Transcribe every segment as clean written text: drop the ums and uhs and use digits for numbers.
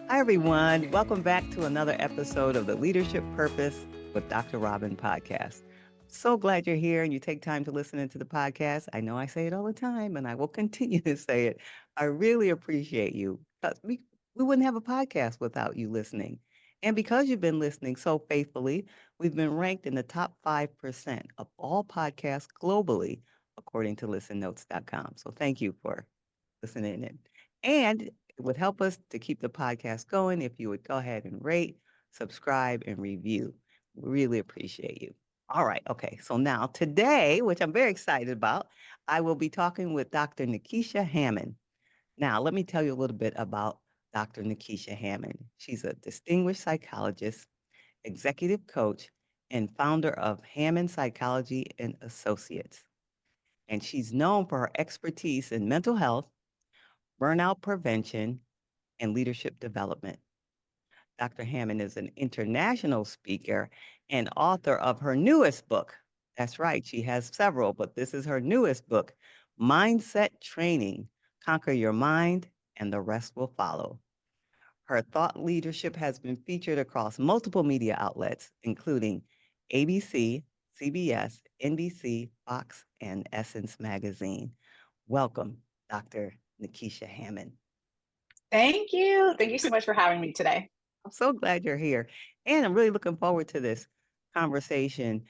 Hi, everyone. Welcome back to another episode of the Leadership Purpose with Dr. Robin podcast. So glad you're here and you take time to listen into the podcast. I know I say it all the time and I will continue to say it. I really appreciate you. We wouldn't have a podcast without you listening. And because you've been listening so faithfully, we've been ranked in the top 5% of all podcasts globally, according to listennotes.com. So thank you for listening in. And it would help us to keep the podcast going if you would go ahead and rate, subscribe, and review. We really appreciate you. All right. Okay. So now today, which I'm very excited about, I will be talking with Dr. Nekeshia Hammond. Now, let me tell you a little bit about Dr. Nekeshia Hammond. She's a distinguished psychologist, executive coach, and founder of Hammond Psychology and Associates. And she's known for her expertise in mental health, burnout prevention, and leadership development. Dr. Hammond is an international speaker and author of her newest book. That's right, she has several, but this is her newest book, Mindset Training: Conquer Your Mind, and the Rest Will Follow. Her thought leadership has been featured across multiple media outlets, including ABC, CBS, NBC, Fox, and Essence Magazine. Welcome, Dr. Nekeshia Hammond. Thank you. Thank you so much for having me today. I'm so glad you're here. And I'm really looking forward to this conversation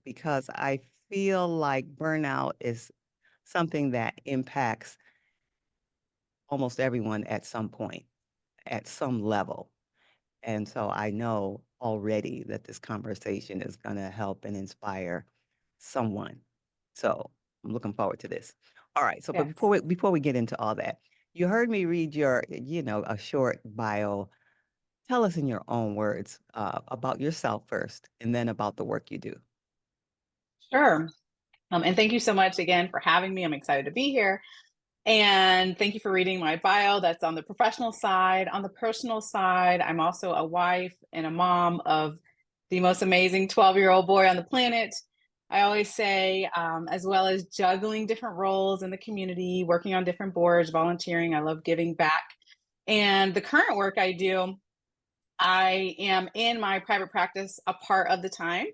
because I feel like burnout is something that impacts almost everyone at some point, at some level. And so I know already that this conversation is going to help and inspire someone. So I'm looking forward to this. All right. So, but Yes. before we get into all that, you heard me read your, a short bio. Tell us in your own words about yourself first, and then about the work you do. Sure. And thank you so much again for having me. I'm excited to be here. And thank you for reading my bio. That's on the professional side. On the personal side, I'm also a wife and a mom of the most amazing 12-year-old boy on the planet. I always say, as well as juggling different roles in the community, working on different boards, volunteering. I love giving back. And the current work I do, I am in my private practice a part of the time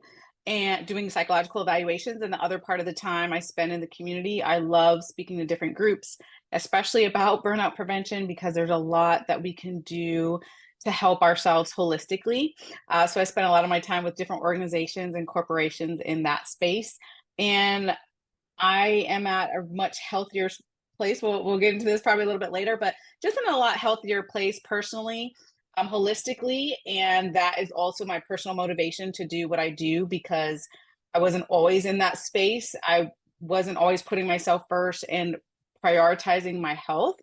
and doing psychological evaluations, and the other part of the time I spend in the community. I love speaking to different groups, especially about burnout prevention, because there's a lot that we can do to help ourselves holistically. So I spend a lot of my time with different organizations and corporations in that space. And I am at a much healthier place. We'll get into this probably a little bit later, but just in a lot healthier place personally, holistically. And that is also my personal motivation to do what I do, because I wasn't always in that space. I wasn't always putting myself first and prioritizing my health.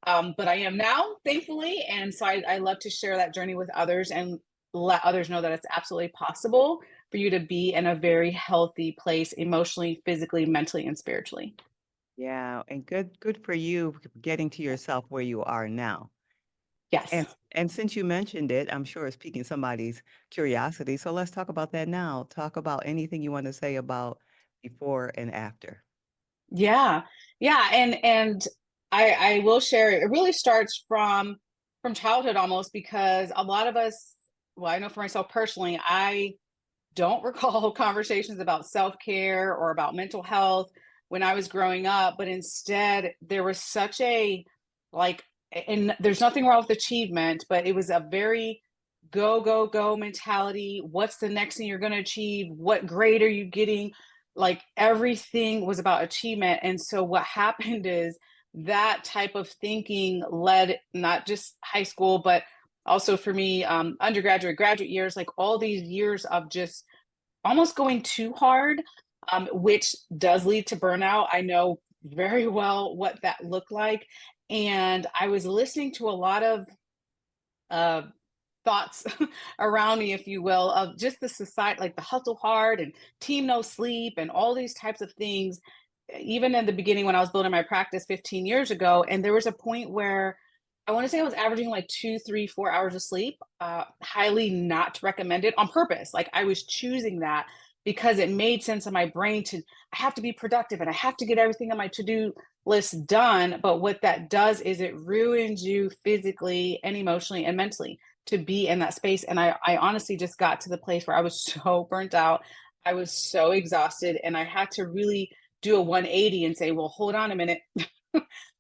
But I am now, thankfully. And so I love to share that journey with others and let others know that it's absolutely possible for you to be in a very healthy place emotionally, physically, mentally, and spiritually. Yeah, and good for you getting to yourself where you are now. Yes. And since you mentioned it, I'm sure it's piquing somebody's curiosity. So let's talk about that now. Talk about anything you want to say about before and after. Yeah. Yeah. And I will share, it really starts from childhood almost, because a lot of us, well, I know for myself personally, I don't recall conversations about self-care or about mental health when I was growing up, but instead there was such a like, and there's nothing wrong with achievement, but it was a very go, go, go mentality. What's the next thing you're going to achieve? What grade are you getting? Like everything was about achievement. And so what happened is that type of thinking led not just high school, but also for me, undergraduate, graduate years, like all these years of just almost going too hard, which does lead to burnout. I know very well what that looked like. And I was listening to a lot of uh, thoughts around me, if you will, of just the society, like the hustle hard and team no sleep and all these types of things. Even in the beginning, when I was building my practice 15 years ago, and there was a point where I want to say I was averaging like 2, 3, 4 hours of sleep, highly not recommended on purpose. Like I was choosing that because it made sense in my brain to, I have to be productive and I have to get everything on my to-do list done. But what that does is it ruins you physically and emotionally and mentally to be in that space. And I honestly just got to the place where I was so burnt out. I was so exhausted, and I had to really do a 180 and say, well, hold on a minute.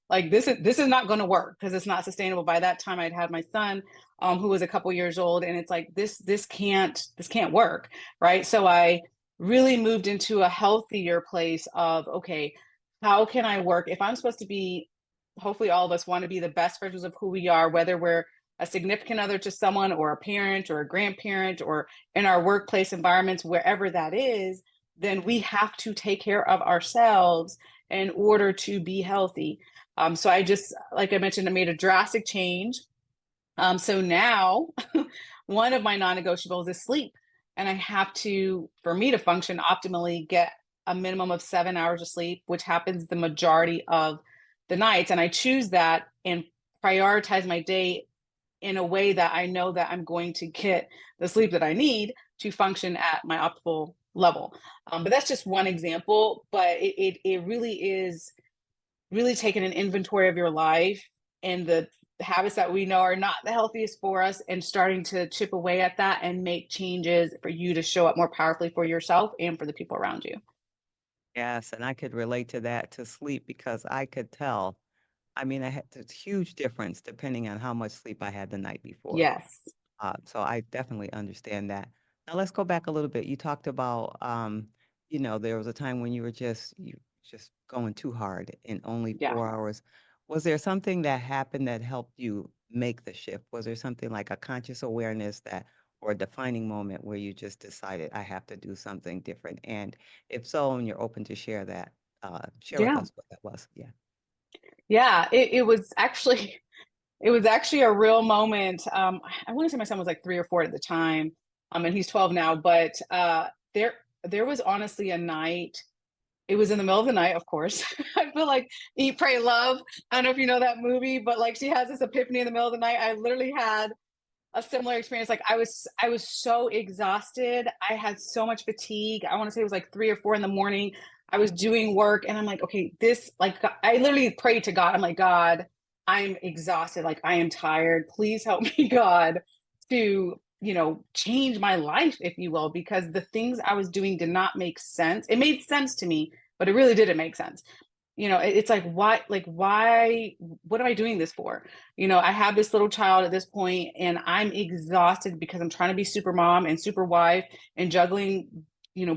Like this is not going to work because it's not sustainable. By that time I'd had my son, who was a couple years old, and it's like this can't work, right? So I really moved into a healthier place of, okay, how can I work if I'm supposed to be, hopefully all of us want to be the best versions of who we are, whether we're a significant other to someone or a parent or a grandparent or in our workplace environments, wherever that is, then we have to take care of ourselves in order to be healthy. So I just, like I mentioned, I made a drastic change. So now one of my non-negotiables is sleep. And I have to, for me to function optimally, get a minimum of 7 hours of sleep, which happens the majority of the nights. And I choose that and prioritize my day in a way that I know that I'm going to get the sleep that I need to function at my optimal level. But that's just one example, but it really is really taking an inventory of your life and the habits that we know are not the healthiest for us, and starting to chip away at that and make changes for you to show up more powerfully for yourself and for the people around you. Yes, and I could relate to that, to sleep, because I could tell. I mean, I had this huge difference depending on how much sleep I had the night before. Yes. So I definitely understand that. Now let's go back a little bit. You talked about, there was a time when you just going too hard in only Yeah. 4 hours. Was there something that happened that helped you make the shift? Was there something like a conscious awareness that, or a defining moment where you just decided, I have to do something different? And if so, and you're open to share that, share with Yeah. us what that was. Yeah. Yeah. It was actually, it was actually a real moment. I want to say my son was like 3 or 4 at the time. And he's 12 now, but there there was honestly a night. It was in the middle of the night, of course. I feel like Eat, Pray, Love. I don't know if you know that movie, but like she has this epiphany in the middle of the night. I literally had a similar experience. Like I was so exhausted. I had so much fatigue. I want to say it was like 3 or 4 in the morning. I was doing work and I'm like, okay, this, like, I literally prayed to God. I'm like, God, I'm exhausted. Like, I am tired. Please help me, God, to, change my life, if you will, because the things I was doing did not make sense. It made sense to me, but it really didn't make sense. It's like, why, what am I doing this for? I have this little child at this point and I'm exhausted because I'm trying to be super mom and super wife and juggling,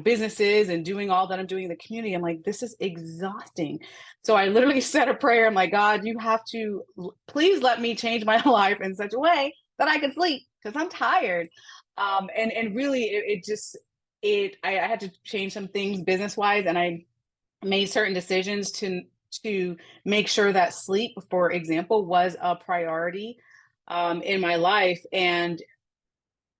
businesses and doing all that I'm doing in the community. I'm like, this is exhausting. So I literally said a prayer. I'm like, God, you have to please let me change my life in such a way that I can sleep because I'm tired. And really it just, I had to change some things business wise, and I made certain decisions to make sure that sleep, for example, was a priority in my life. And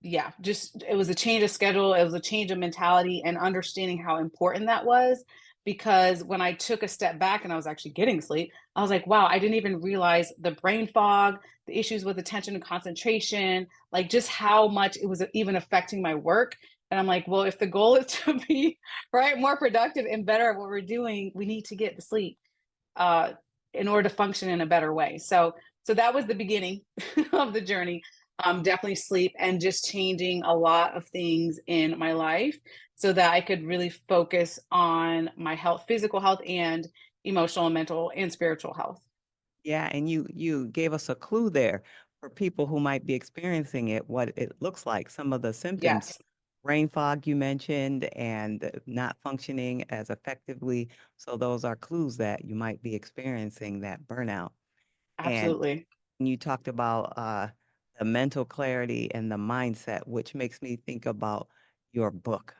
yeah, just it was a change of schedule, it was a change of mentality and understanding how important that was. Because when I took a step back and I was actually getting sleep, I was like, wow, I didn't even realize the brain fog, the issues with attention and concentration, like just how much it was even affecting my work. And I'm like, well, if the goal is to be right, more productive and better at what we're doing, we need to get the sleep uh, in order to function in a better way. So that was the beginning of the journey. Definitely sleep and just changing a lot of things in my life so that I could really focus on my health, physical health, and emotional and mental and spiritual health. Yeah, and you gave us a clue there for people who might be experiencing it, what it looks like. Some of the symptoms, Yes, brain fog you mentioned, and not functioning as effectively. So those are clues that you might be experiencing that burnout. And absolutely. you talked about the mental clarity and the mindset, which makes me think about your book.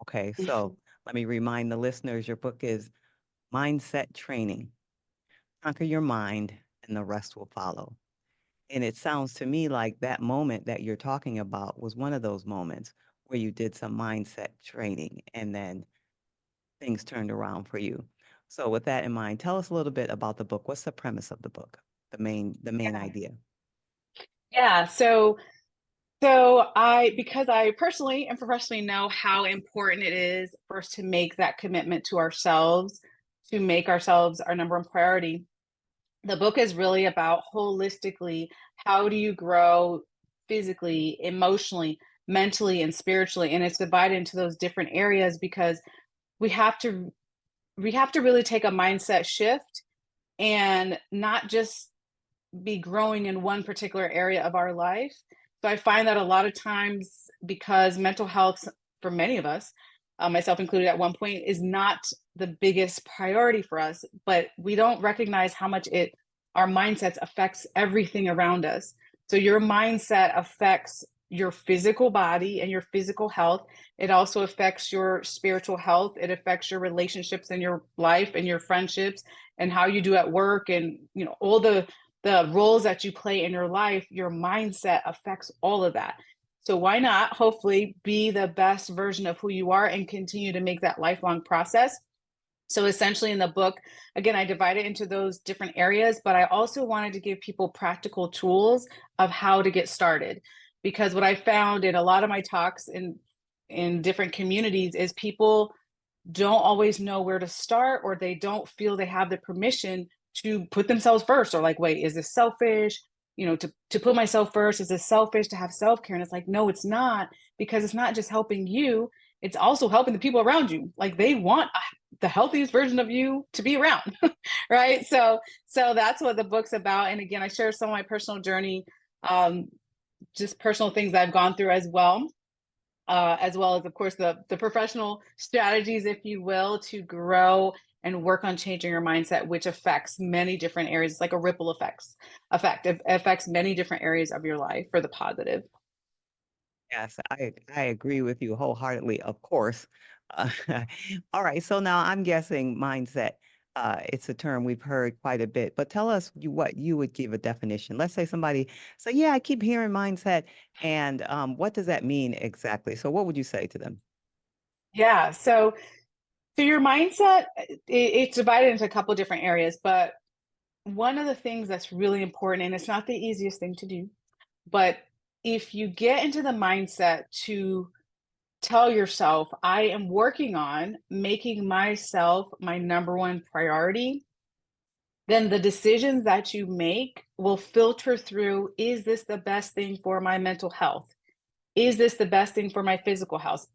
Okay, so let me remind the listeners, your book is Mindset Training. Conquer your mind, and the rest will follow. And it sounds to me like that moment that you're talking about was one of those moments where you did some mindset training and then things turned around for you. So with that in mind, tell us a little bit about the book. What's the premise of the book? The main Yeah. idea. Yeah. So Because I personally and professionally know how important it is for us to make that commitment to ourselves, to make ourselves our number one priority. The book is really about holistically, how do you grow physically, emotionally, mentally, and spiritually? And it's divided into those different areas because we have to we have to really take a mindset shift and not just be growing in one particular area of our life. So I find that a lot of times, because mental health for many of us, myself included at one point, is not the biggest priority for us, but we don't recognize how much our mindsets affects everything around us. So your mindset affects your physical body and your physical health. It also affects your spiritual health. It affects your relationships in your life and your friendships and how you do at work, and all the roles that you play in your life. Your mindset affects all of that. So why not hopefully be the best version of who you are and continue to make that lifelong process? So essentially in the book, again, I divide it into those different areas, but I also wanted to give people practical tools of how to get started. Because what I found in a lot of my talks in different communities is people don't always know where to start, or they don't feel they have the permission to put themselves first, or like, wait, is this selfish? To put myself first, is this selfish to have self-care? And it's like, no, it's not, because it's not just helping you, it's also helping the people around you. Like, they want the healthiest version of you to be around. Right. So that's what the book's about. And again, I share some of my personal journey, um, just personal things I've gone through as well as, of course, the professional strategies, if you will, to grow and work on changing your mindset, which affects many different areas. It's like a ripple effect. It affects many different areas of your life for the positive. Yes, I agree with you wholeheartedly, of course. Uh, all right, so now I'm guessing mindset. It's a term we've heard quite a bit, but tell us what you would give a definition. Let's say somebody say, "Yeah, I keep hearing mindset," and what does that mean exactly? So, what would you say to them? Yeah. So your mindset, it's divided into a couple different areas, but one of the things that's really important, and it's not the easiest thing to do, but if you get into the mindset to tell yourself, I am working on making myself my number one priority, then the decisions that you make will filter through, is this the best thing for my mental health? Is this the best thing for my physical health?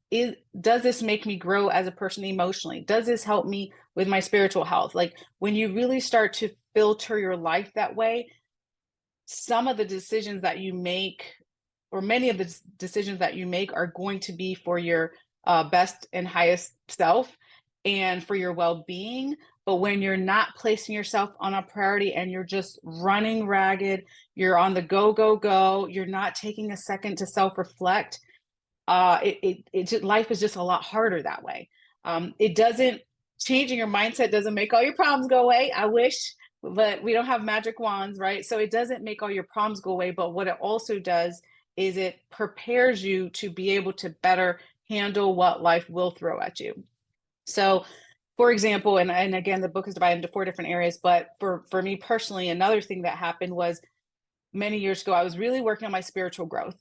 Does this make me grow as a person emotionally? Does this help me with my spiritual health? Like, when you really start to filter your life that way, some of the decisions that you make, or many of the decisions that you make, are going to be for your best and highest self and for your well-being. But when you're not placing yourself on a priority and you're just running ragged, you're on the go, you're not taking a second to self-reflect, life is just a lot harder that way. It doesn't Changing your mindset doesn't make all your problems go away. I wish, but we don't have magic wands, right? So it doesn't make all your problems go away. But what it also does is it prepares you to be able to better handle what life will throw at you. So, for example, and again, the book is divided into four different areas. But for me personally, another thing that happened was, many years ago, I was really working on my spiritual growth.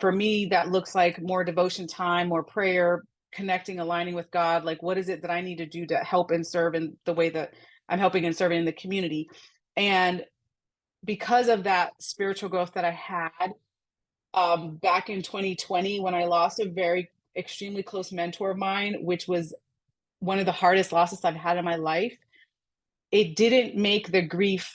For me, that looks like more devotion time, more prayer, connecting, aligning with God. Like, what is it that I need to do to help and serve in the way that I'm helping and serving in the community? And because of that spiritual growth that I had, back in 2020, when I lost a very extremely close mentor of mine, which was one of the hardest losses I've had in my life, it didn't make the grief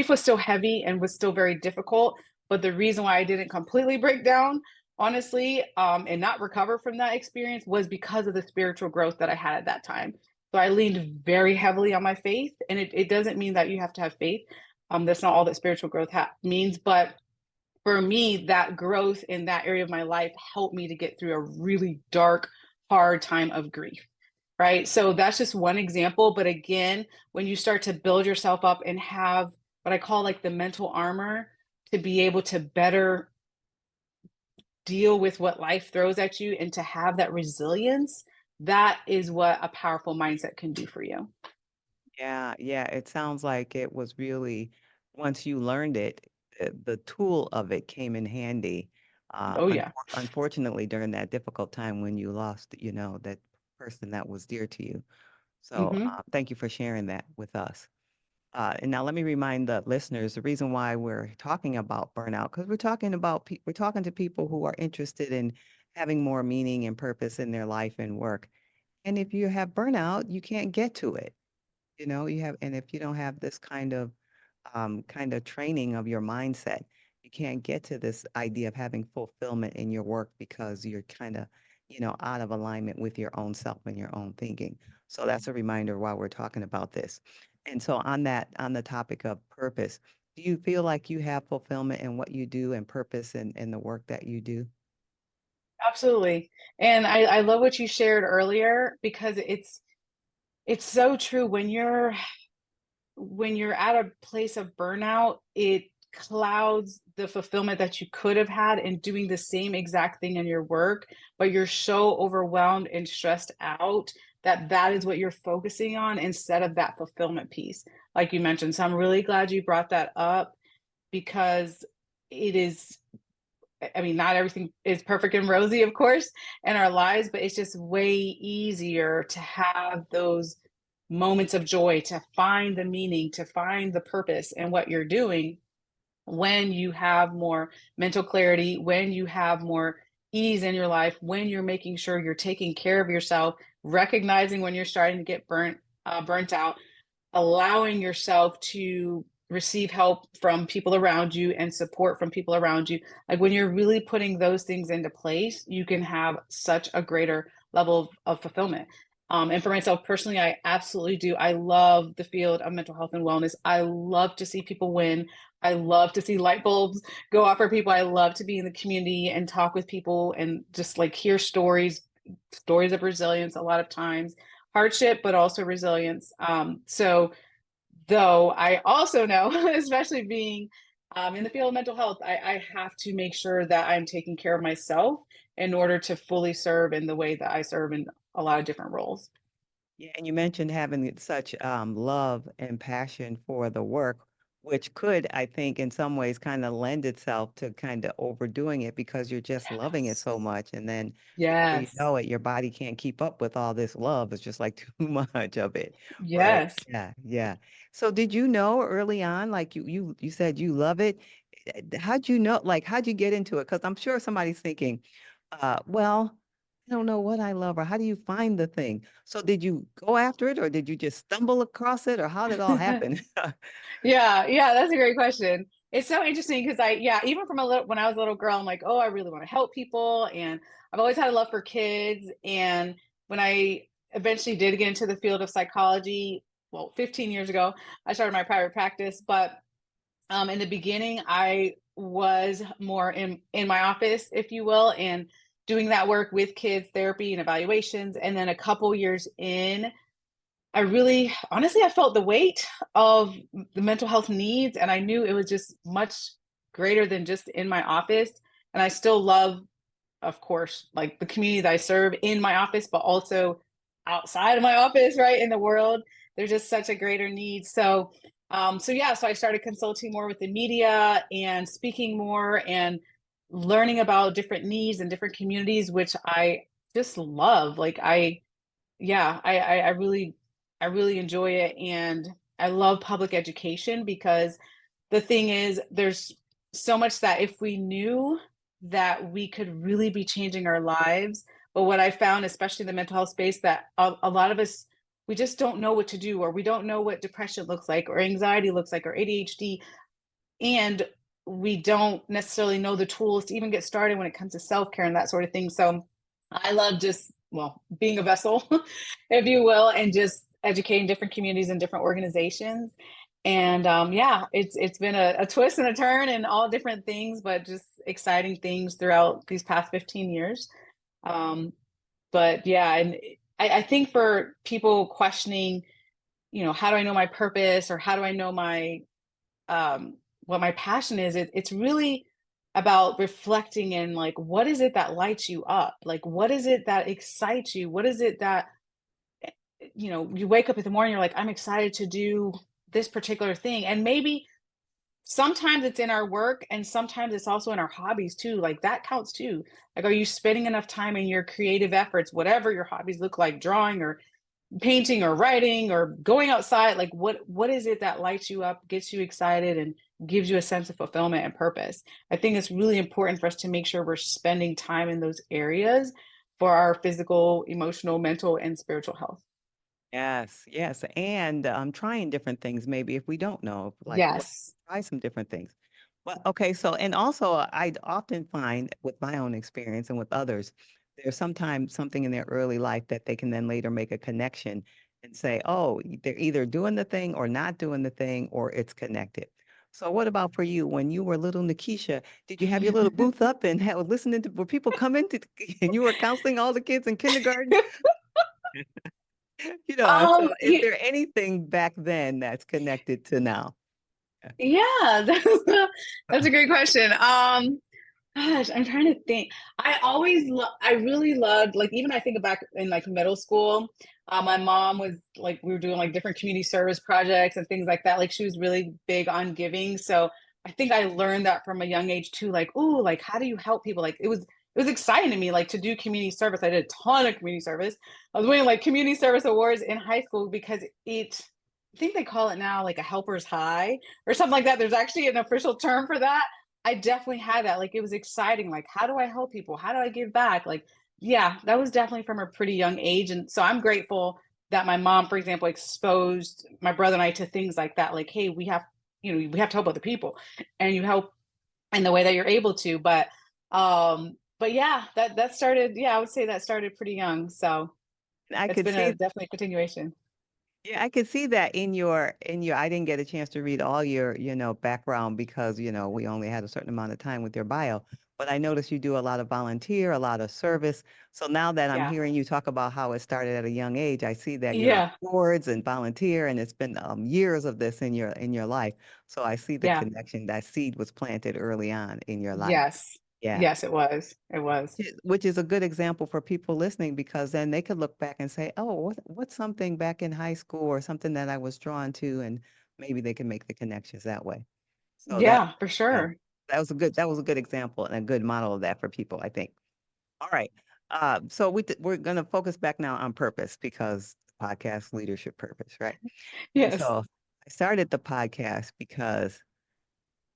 was still heavy and was still very difficult. But the reason why I didn't completely break down, honestly, and not recover from that experience, was because of the spiritual growth that I had at that time. So I leaned very heavily on my faith. And it doesn't mean that you have to have faith. That's not all that spiritual growth means. But for me, that growth in that area of my life helped me to get through a really dark, hard time of grief. Right. So that's just one example. But again, when you start to build yourself up and have what I call like the mental armor to be able to better deal with what life throws at you and to have that resilience, that is what a powerful mindset can do for you. Yeah, yeah, it sounds like it was really once you learned it, the tool of it came in handy. Oh yeah. Unfortunately, during that difficult time when you lost, that person that was dear to you. So Hmm. thank you for sharing that with us. And now let me remind the listeners the reason why we're talking about burnout, because we're talking to people who are interested in having more meaning and purpose in their life and work. And if you have burnout, you can't get to it. And if you don't have this kind of training of your mindset, you can't get to this idea of having fulfillment in your work because you're kind of, out of alignment with your own self and your own thinking. So that's a reminder why we're talking about this. And so on the topic of purpose, do you feel like you have fulfillment in what you do and purpose in the work that you do? Absolutely. And I love what you shared earlier because it's so true. When you're at a place of burnout, it clouds the fulfillment that you could have had in doing the same exact thing in your work, but you're so overwhelmed and stressed out that that is what you're focusing on instead of that fulfillment piece, like you mentioned. So I'm really glad you brought that up because it is, I mean, not everything is perfect and rosy, of course, in our lives, but it's just way easier to have those moments of joy, to find the meaning, to find the purpose in what you're doing when you have more mental clarity, when you have more ease in your life, when you're making sure you're taking care of yourself, recognizing when you're starting to get burnt out, allowing yourself to receive help from people around you and support from people around you. Like when you're really putting those things into place, you can have such a greater level of fulfillment. And for myself personally, I absolutely do. I love the field of mental health and wellness. I love to see people win. I love to see light bulbs go off for people. I love to be in the community and talk with people and just like hear stories of resilience a lot of times, hardship, but also resilience. So though I also know, especially being in the field of mental health, I have to make sure that I'm taking care of myself in order to fully serve in the way that I serve in a lot of different roles. Yeah, and you mentioned having such love and passion for the work, which could, I think, in some ways kind of lend itself to kind of overdoing it because you're just loving it Yes. so much. And then before you Yes. know it, your body can't keep up with all this love. It's just like too much of it, right? Yes. Yeah, yeah. So did you know early on, like you said you love it? How'd you know, like how'd you get into it? Because I'm sure somebody's thinking, well, I don't know what I love, or how do you find the thing? So did you go after it or did you just stumble across it or how did it all happen? Yeah, yeah, that's a great question. It's so interesting because yeah, even from a little when I was a little girl, I'm like, oh, I really want to help people, and I've always had a love for kids. And when I eventually did get into the field of psychology, well, 15 years ago, I started my private practice. But in the beginning, I was more in my office, if you will, and doing that work with kids, therapy and evaluations. And then a couple years in, I really, honestly, I felt the weight of the mental health needs, and I knew it was just much greater than just in my office. And I still love, of course, like the community that I serve in my office, but also outside of my office, right, in the world. There's just such a greater need. So yeah, so I started consulting more with the media and speaking more and learning about different needs and different communities, which I just love. Like yeah, I really enjoy it. And I love public education because the thing is there's so much that if we knew that we could really be changing our lives. But what I found, especially in the mental health space, that a lot of us, we just don't know what to do, or we don't know what depression looks like, or anxiety looks like, or ADHD. And we don't necessarily know the tools to even get started when it comes to self-care and that sort of thing. So I love just, well, being a vessel, if you will, and just educating different communities and different organizations. And yeah, it's been a twist and a turn and all different things, but just exciting things throughout these past 15 years. Um, but yeah, and I think for people questioning, how do I know my purpose, or how do I know my what my passion is, it's really about reflecting in, like, what is it that lights you up? Like, what is it that excites you? What is it that, you wake up in the morning, you're like, I'm excited to do this particular thing. And maybe sometimes it's in our work and sometimes it's also in our hobbies too. Like that counts too. Like, are you spending enough time in your creative efforts, whatever your hobbies look like, drawing or painting or writing or going outside? Like what is it that lights you up, gets you excited, and gives you a sense of fulfillment and purpose? I think it's really important for us to make sure we're spending time in those areas for our physical, emotional, mental, and spiritual health. Yes, yes, and, trying different things maybe if we don't know, like, what Yes. try some different things. Well, okay, so and also I'd often find with my own experience and with others, there's sometimes something in their early life that they can then later make a connection and say, "Oh, they're either doing the thing or not doing the thing, or it's connected." So what about for you? When you were little Nekeshia, did you have your little booth up and have listening to were people coming to and you were counseling all the kids in kindergarten? So is You, there anything back then that's connected to now? Yeah. yeah, that's a great question. Gosh, I'm trying to think. I really loved, like, even I think back in like middle school, my mom was like, we were doing like different community service projects and things like that. Like, she was really big on giving. So I think I learned that from a young age too. Like, oh, like, how do you help people? Like, it was exciting to me, like, to do community service. I did a ton of community service. I was winning like community service awards in high school because I think they call it now like a helper's high or something like that. There's actually an official term for that. I definitely had that. Like, it was exciting. Like, how do I help people? How do I give back? Like, yeah, that was definitely from a pretty young age. And so I'm grateful that my mom, for example, exposed my brother and I to things like that. Like, hey, we have to help other people, and you help in the way that you're able to. But yeah, that started, yeah, I would say that started pretty young. So I it's could been a see definitely a continuation. Yeah, I could see that in your I didn't get a chance to read all your, background because, we only had a certain amount of time with your bio. But I noticed you do a lot of volunteer, a lot of service. So now that I'm Yeah. hearing you talk about how it started at a young age, I see that you're on Yeah. boards and volunteer, and it's been years of this in your life. So I see the Yeah. connection. That seed was planted early on in your life. Yes. Yeah. Yes, it was. It was. Which is a good example for people listening because then they could look back and say, "Oh, what's something back in high school or something that I was drawn to," and maybe they can make the connections that way. So Yeah, for yeah, sure. that was a good example and a good model of that for people, I think. All right. So we're gonna focus back now on purpose because podcast leadership purpose, right? And Yes. so I started the podcast because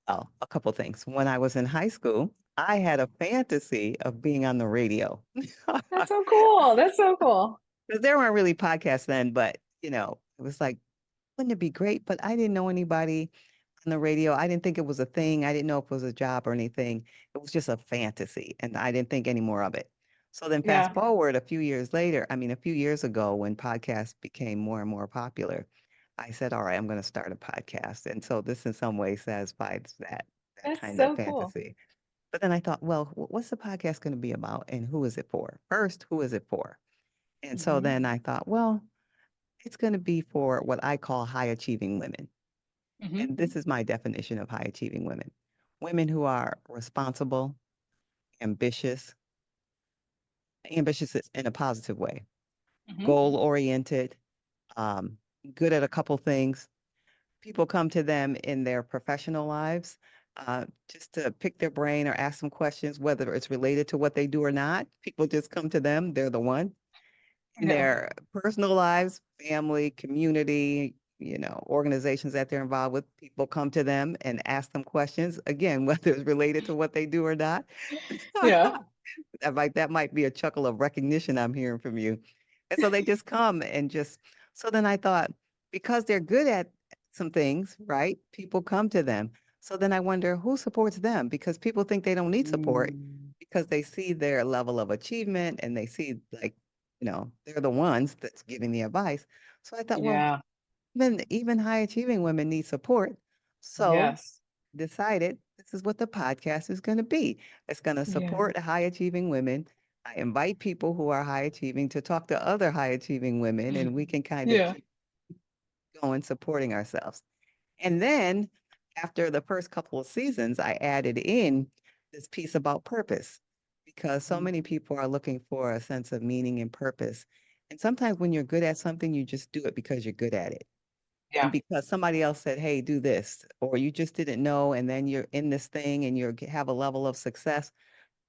a couple things. When I was in high school, I had a fantasy of being on the radio. That's so cool. That's so cool. 'Cause there weren't really podcasts then, but, it was like, wouldn't it be great? But I didn't know anybody on the radio. I didn't think it was a thing. I didn't know if it was a job or anything. It was just a fantasy, and I didn't think any more of it. So then fast Yeah. forward a few years ago when podcasts became more and more popular, I said, "All right, I'm gonna start a podcast." And so this in some ways satisfies that That's kind of so cool. fantasy. But then I thought, well, what's the podcast gonna be about and who is it for? First, who is it for? And so Mhm. then I thought, well, it's going to be for what I call high achieving women. Mhm. And this is my definition of high achieving women: women who are responsible, ambitious, ambitious in a positive way, Mhm. goal oriented, um, good at a couple things. People come to them in their professional lives just to pick their brain or ask them questions, whether it's related to what they do or not. People just come to them, they're the one. In Yeah. their personal lives, family, community, organizations that they're involved with, people come to them and ask them questions, again, whether it's related to what they do or not. Yeah. That might be a chuckle of recognition I'm hearing from you. And so they just come and just so then I thought, because they're good at some things, right? People come to them. So then I wonder who supports them because people think they don't need support Mm. because they see their level of achievement and they see like, they're the ones that's giving the advice. So I thought, well, Yeah. even high achieving women need support. So Yes. decided this is what the podcast is going to be. It's going to Yeah. support high achieving women. I invite people who are high achieving to talk to other high achieving women, and we can kind of Yeah. keep going supporting ourselves. And then after the first couple of seasons, I added in this piece about purpose because so Mhm. many people are looking for a sense of meaning and purpose. And sometimes when you're good at something, you just do it because you're good at it. Yeah. And because somebody else said, hey, do this, or you just didn't know, and then you're in this thing and you have a level of success,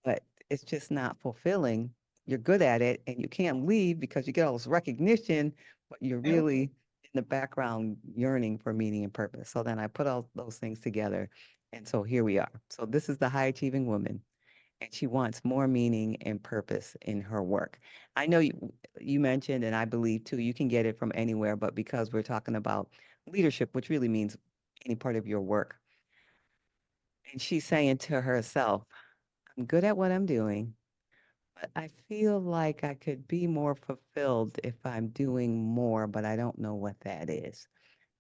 but it's just not fulfilling. You're good at it and you can't leave because you get all this recognition, but you're Yep. really in the background yearning for meaning and purpose. So then I put all those things together. And so here we are. So this is the high achieving woman, and she wants more meaning and purpose in her work. I know you mentioned, and I believe too, you can get it from anywhere, but because we're talking about leadership, which really means any part of your work, and she's saying to herself, I'm good at what I'm doing, but I feel like I could be more fulfilled if I'm doing more, but I don't know what that is.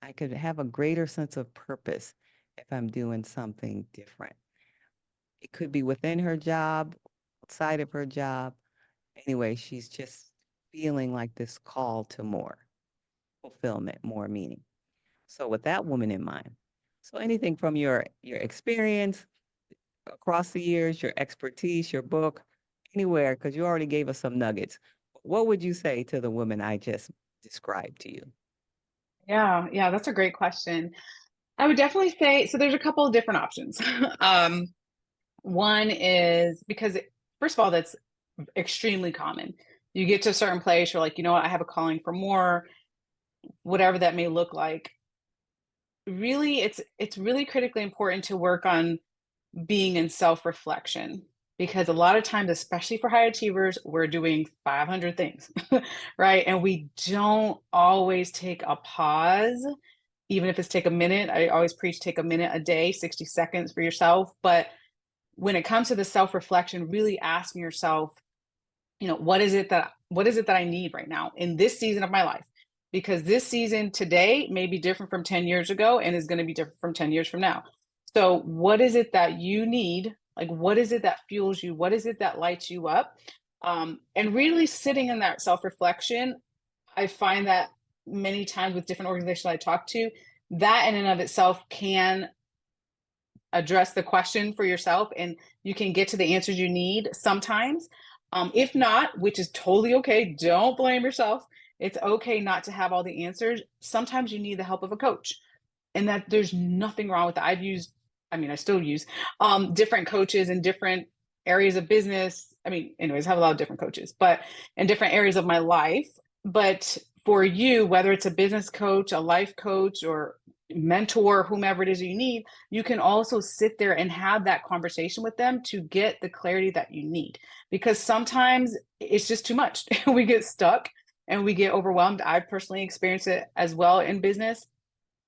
I could have a greater sense of purpose if I'm doing something different. It could be within her job, outside of her job. Anyway, she's just feeling like this call to more fulfillment, more meaning. So with that woman in mind, so anything from your experience across the years, your expertise, your book, anywhere, because you already gave us some nuggets. What would you say to the woman I just described to you? Yeah. Yeah. That's a great question. I would definitely say so. There's a couple of different options. um, One is because, first of all, that's extremely common. You get to a certain place, you're like, you know what, I have a calling for more, whatever that may look like. Really, it's really critically important to work on being in self-reflection because a lot of times, especially for high achievers, we're doing 500 things, right? And we don't always take a pause, even if it's take a minute. I always preach take a minute a day, 60 seconds for yourself. But when it comes to the self-reflection, really asking yourself, what is it that I need right now in this season of my life? Because this season today may be different from 10 years ago and is going to be different from 10 years from now. So what is it that you need? Like, what is it that fuels you? What is it that lights you up? And really sitting in that self-reflection, I find that many times with different organizations I talk to, that in and of itself can address the question for yourself and you can get to the answers you need sometimes. If not, which is totally okay, don't blame yourself. It's okay not to have all the answers. Sometimes you need the help of a coach, and that there's nothing wrong with that. I still use different coaches in different areas of business. Anyways, I have a lot of different coaches, but in different areas of my life. But for you, whether it's a business coach, a life coach, or mentor, whomever it is you need, you can also sit there and have that conversation with them to get the clarity that you need. Because sometimes it's just too much. We get stuck and we get overwhelmed. I've personally experienced it as well in business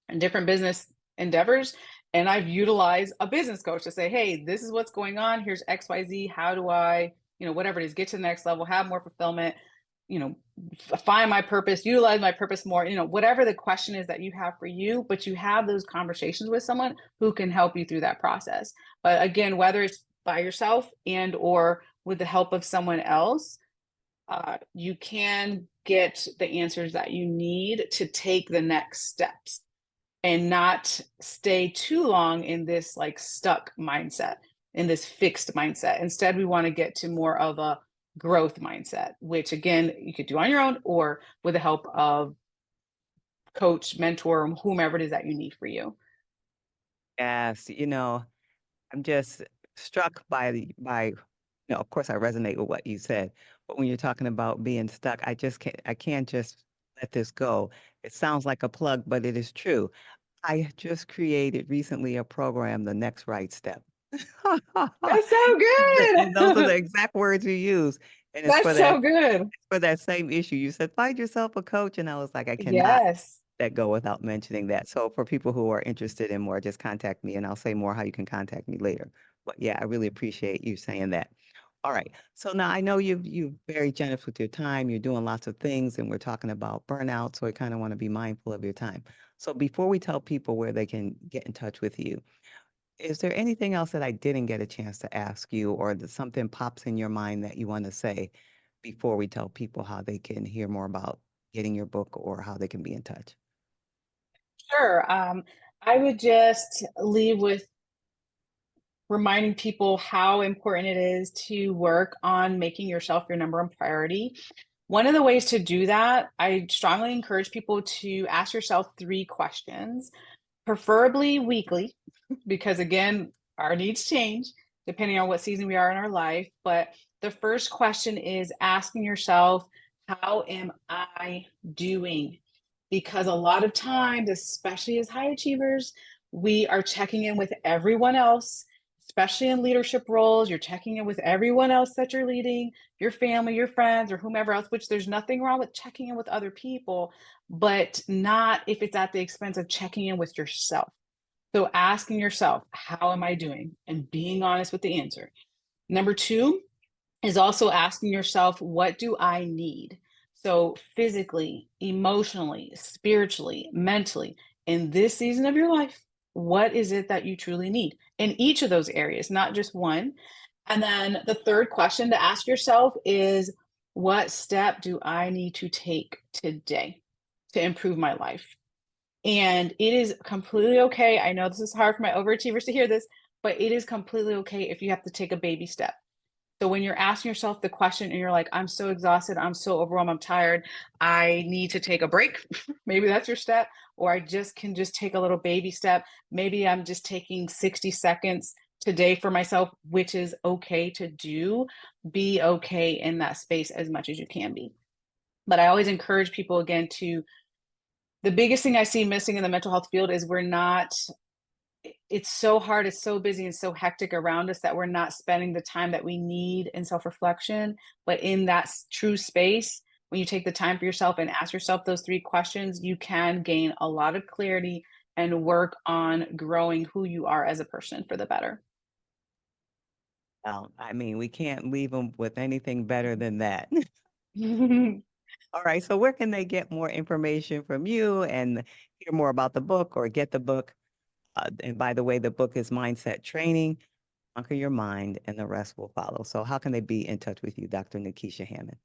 and different business endeavors. And I've utilized a business coach to say, hey, this is what's going on. Here's XYZ. How do I, whatever it is, get to the next level, have more fulfillment, you know, find my purpose, utilize my purpose more, whatever the question is that you have for you, but you have those conversations with someone who can help you through that process. But again, whether it's by yourself and or with the help of someone else, you can get the answers that you need to take the next steps and not stay too long in this like stuck mindset, in this fixed mindset. Instead, we want to get to more of a growth mindset, which again, you could do on your own or with the help of coach, mentor, whomever it is that you need for you. Yes, I'm just struck of course I resonate with what you said, but when you're talking about being stuck, I can't just let this go. It sounds like a plug, but it is true. I just created recently a program, The Next Right Step. That's so And those are the good. exact words you use. And it's That's so good. for that same issue. You said, find yourself a coach. And I was like, I cannot Yes. let go without mentioning that. So for people who are interested in more, just contact me and I'll say more how you can contact me later. But yeah, I really appreciate you saying that. All right. So now I know you're very generous with your time. You're doing lots of things and we're talking about burnout. So I kind of want to be mindful of your time. So before we tell people where they can get in touch with you, is there anything else that I didn't get a chance to ask you or that something pops in your mind that you want to say before we tell people how they can hear more about getting your book or how they can be in touch? Sure. I would just leave with reminding people how important it is to work on making yourself your number one priority. One of the ways to do that, I strongly encourage people to ask yourself 3 questions, preferably weekly, because again, our needs change depending on what season we are in our life. But the first question is asking yourself, how am I doing? Because a lot of times, especially as high achievers, we are checking in with everyone else, especially in leadership roles. You're checking in with everyone else that you're leading, your family, your friends, or whomever else, which there's nothing wrong with checking in with other people, but not if it's at the expense of checking in with yourself. So asking yourself, how am I doing? And being honest with the answer. Number 2 is also asking yourself, what do I need? So physically, emotionally, spiritually, mentally, in this season of your life, what is it that you truly need in each of those areas, not just one? And then the third question to ask yourself is, what step do I need to take today to improve my life? And it is completely okay. I know this is hard for my overachievers to hear this, but it is completely okay if you have to take a baby step. So when you're asking yourself the question and you're like, I'm so exhausted, I'm so overwhelmed, I'm tired, I need to take a break. Maybe that's your step. Or I just can just take a little baby step. Maybe I'm just taking 60 seconds today for myself, which is okay to do. Be okay in that space as much as you can be. But I always encourage people again to, the biggest thing I see missing in the mental health field is it's so hard, it's so busy and so hectic around us that we're not spending the time that we need in self-reflection. But in that true space, when you take the time for yourself and ask yourself those 3 questions, you can gain a lot of clarity and work on growing who you are as a person for the better. I mean, we can't leave them with anything better than that. All right. So where can they get more information from you and hear more about the book or get the book? And by the way, the book is Mindset Training, Conquer Your Mind, and the rest will follow. So how can they be in touch with you, Dr. Nekeshia Hammond?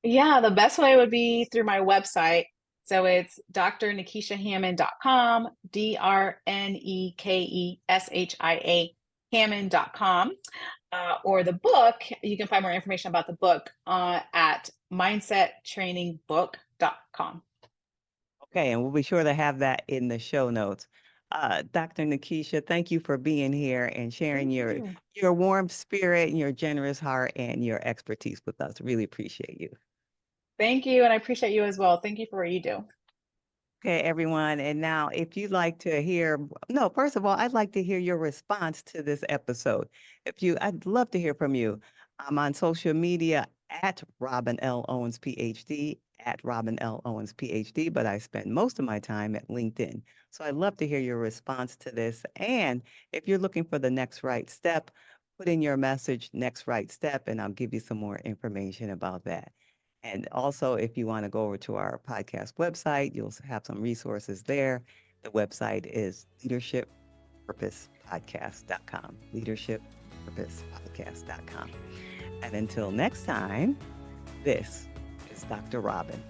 Yeah, the best way would be through my website. So it's drnekeshiahammond.com, DRNEKESHIA Hammond.com. Or the book, you can find more information about the book at mindsettrainingbook.com. Okay, and we'll be sure to have that in the show notes. Dr. Nekeshia, thank you for being here and sharing Thank you. your warm spirit and your generous heart and your expertise with us. Really appreciate you. Thank you. And I appreciate you as well. Thank you for what you do. Okay, everyone. And now, if you'd like to hear, no, first of all, I'd like to hear your response to this episode. I'd love to hear from you. I'm on social media at Robin L. Owens, PhD, at Robin L. Owens, PhD, but I spend most of my time at LinkedIn. So I'd love to hear your response to this. And if you're looking for the next right step, put in your message, next right step, and I'll give you some more information about that. And also, if you want to go over to our podcast website, you'll have some resources there. The website is leadershippurposepodcast.com. Leadershippurposepodcast.com. And until next time, this is Dr. Robin.